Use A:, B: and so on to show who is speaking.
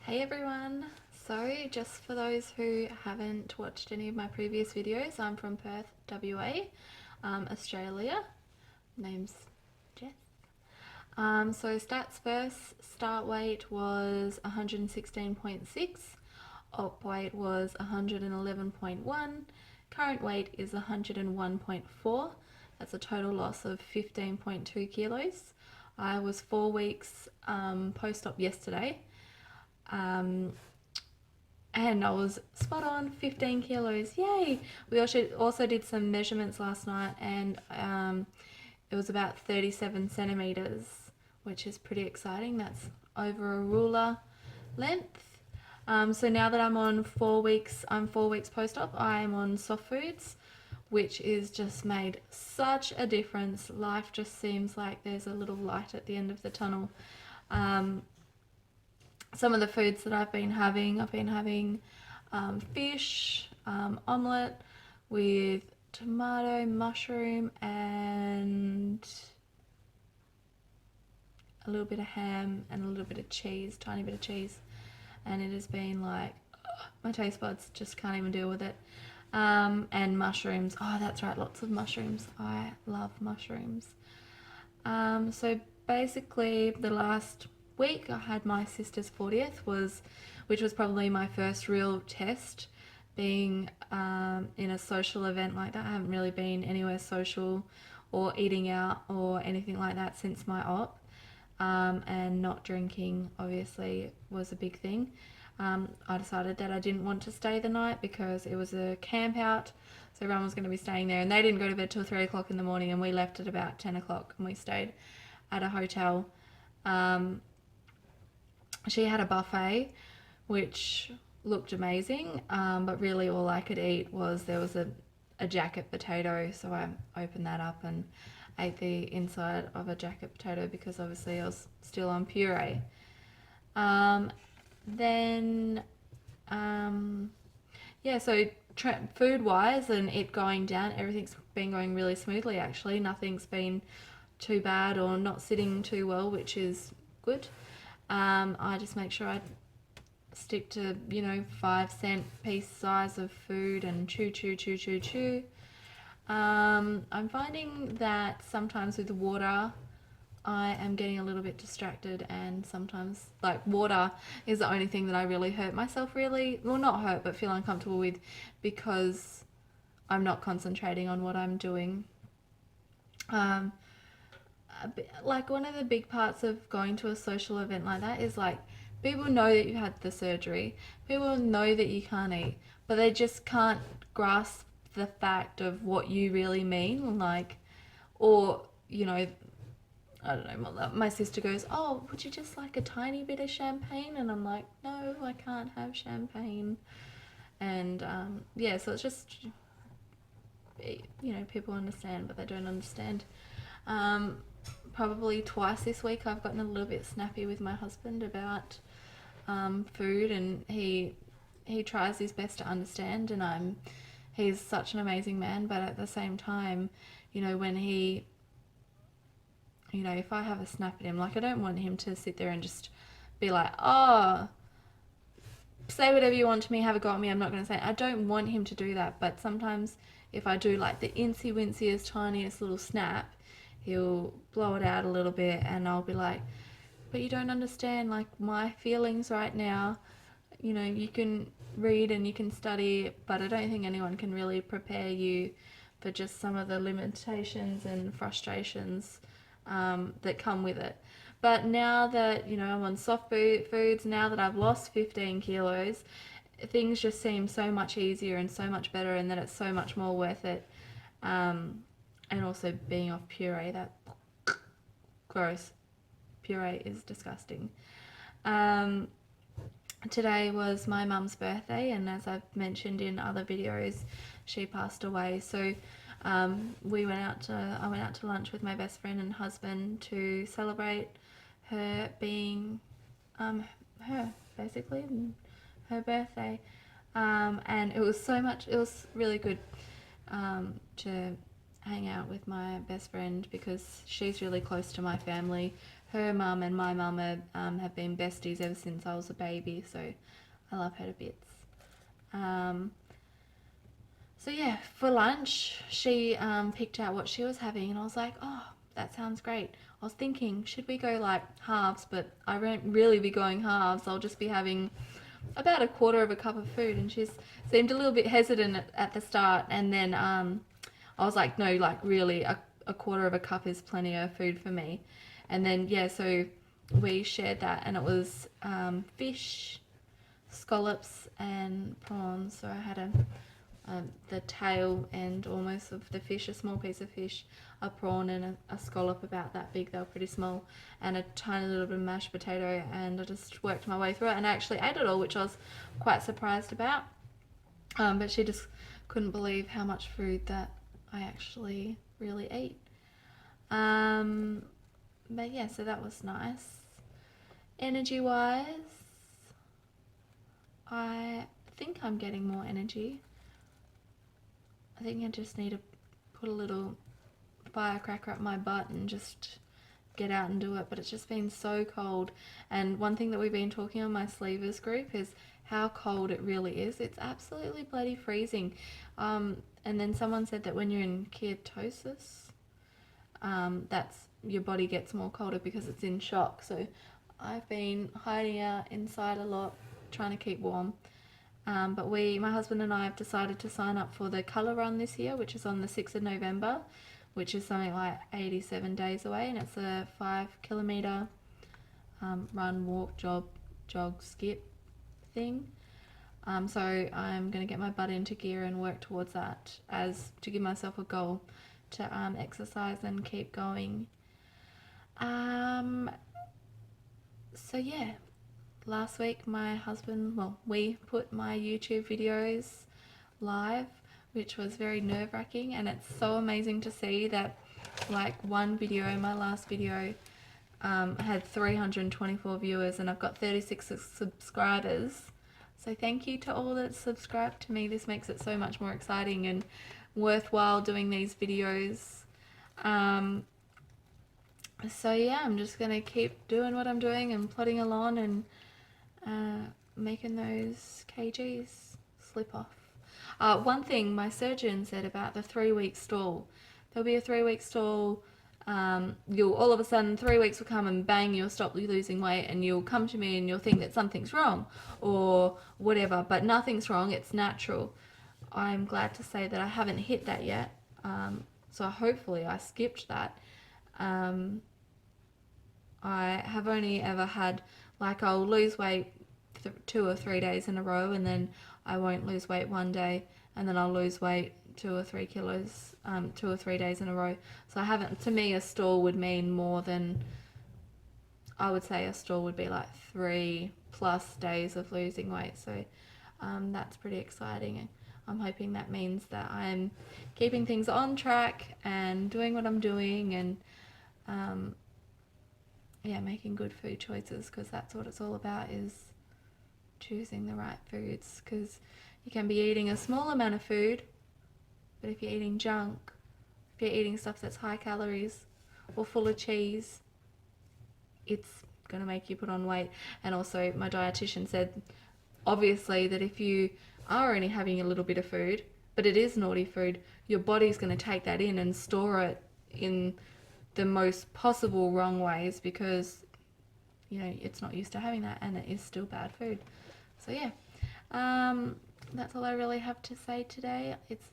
A: Hey everyone! So just for those who haven't watched any of my previous videos, I'm from Perth, WA, Australia. Name's Jess. So stats first, start weight was 116.6, op weight was 111.1, current weight is 101.4. That's a total loss of 15.2 kilos. I was 4 weeks post-op yesterday. And I was spot on, 15 kilos, yay! We also did some measurements last night, and it was about 37 centimeters, which is pretty exciting. That's over a ruler length. So now that I'm 4 weeks post-op, I'm on soft foods, which is just made such a difference. Life just seems like there's a little light at the end of the tunnel. Some of the foods that I've been having fish, omelette with tomato, mushroom, and a little bit of ham and a little bit of cheese, tiny bit of cheese. And it has been like, my taste buds just can't even deal with it. And mushrooms. Oh, that's right, lots of mushrooms. I love mushrooms. So basically the last week I had my sister's 40th, which was probably my first real test being in a social event like that. I haven't really been anywhere social or eating out or anything like that since my op, and not drinking obviously was a big thing. I decided that I didn't want to stay the night because it was a camp out, so everyone was going to be staying there, and they didn't go to bed till 3 o'clock in the morning, and we left at about 10 o'clock, and we stayed at a hotel. She had a buffet which looked amazing, but really all I could eat was, there was a jacket potato, so I opened that up and ate the inside of a jacket potato because obviously I was still on puree. Then so food wise and it going down, everything's been going really smoothly actually. Nothing's been too bad or not sitting too well, which is good. I just make sure I stick to 5-cent piece size of food and chew. I'm finding that sometimes with water I am getting a little bit distracted, and sometimes like water is the only thing that I really hurt myself, not hurt, but feel uncomfortable with, because I'm not concentrating on what I'm doing. Like one of the big parts of going to a social event like that is like, people know that you had the surgery, people know that you can't eat, but they just can't grasp the fact of what you really mean, like, or I don't know, my sister goes, oh, would you just like a tiny bit of champagne? And I'm like, no, I can't have champagne. And so it's just, people understand, but they don't understand. Probably twice this week I've gotten a little bit snappy with my husband about food, and he tries his best to understand, and he's such an amazing man, but at the same time, when he, if I have a snap at him, like, I don't want him to sit there and just be like, oh, say whatever you want to me, have a go at me, I'm not going to say it. I don't want him to do that, but sometimes if I do like the incy wincyest tiniest little snap, he'll blow it out a little bit, and I'll be like, but you don't understand, like, my feelings right now. You can read and you can study, but I don't think anyone can really prepare you for just some of the limitations and frustrations that come with it. But now that I'm on soft foods, now that I've lost 15 kilos, things just seem so much easier and so much better, and that it's so much more worth it. And also being off puree, that gross. Puree is disgusting. Today was my mum's birthday, and as I've mentioned in other videos, she passed away. So I went out to lunch with my best friend and husband to celebrate her being her birthday, and it was really good to hang out with my best friend because she's really close to my family. her mum and my mum have been besties ever since I was a baby, so I love her to bits. So yeah, for lunch, she picked out what she was having, and I was like, oh, that sounds great. I was thinking, should we go like halves? But I won't really be going halves. I'll just be having about a quarter of a cup of food. And she seemed a little bit hesitant at the start, and then I was like, no, like really, a quarter of a cup is plenty of food for me. And then yeah, so we shared that, and it was fish, scallops, and prawns. So I had the tail and almost of the fish, a small piece of fish, a prawn, and a scallop about that big. They were pretty small, and a tiny little bit of mashed potato, and I just worked my way through it and I actually ate it all, which I was quite surprised about. But she just couldn't believe how much food that I actually really ate. But yeah, so that was nice. Energy wise, I think I'm getting more energy. I think I just need to put a little firecracker up my butt and just get out and do it, but it's just been so cold. And one thing that we've been talking on my sleevers group is how cold it really is. It's absolutely bloody freezing. And then someone said that when you're in ketosis, that's your body gets more colder because it's in shock. So I've been hiding out inside a lot, trying to keep warm. But my husband and I have decided to sign up for the colour run this year, which is on the 6th of November, which is something like 87 days away, and it's a 5-kilometre run, walk, jog, skip thing. So I'm going to get my butt into gear and work towards that as to give myself a goal to exercise and keep going. So yeah, last week we put my YouTube videos live, which was very nerve-wracking, and it's so amazing to see that like one video, my last video, had 324 viewers and I've got 36 subscribers. So thank you to all that subscribed to me. This makes it so much more exciting and worthwhile doing these videos. So yeah, I'm just gonna keep doing what I'm doing and plodding along and making those kgs slip off. One thing my surgeon said about the 3-week stall, there'll be a 3-week stall. You'll all of a sudden 3 weeks will come and bang, you'll stop losing weight, and you'll come to me and you'll think that something's wrong or whatever, but nothing's wrong. It's natural. I'm glad to say that I haven't hit that yet. So hopefully I skipped that. I have only ever had, like, I'll lose weight 2 or 3 days in a row, and then I won't lose weight one day, and then I'll lose weight 2 or 3 kilos 2 or 3 days in a row. So I haven't, to me a stall would mean more than, I would say a stall would be like 3+ days of losing weight. So that's pretty exciting. I'm hoping that means that I'm keeping things on track and doing what I'm doing, and yeah, making good food choices, because that's what it's all about, is choosing the right foods. Because you can be eating a small amount of food, but if you're eating junk, if you're eating stuff that's high calories or full of cheese, it's going to make you put on weight. And also my dietitian said, obviously, that if you are only having a little bit of food, but it is naughty food, your body's going to take that in and store it in the most possible wrong ways, because you know it's not used to having that, and it is still bad food. So yeah, that's all I really have to say today. It's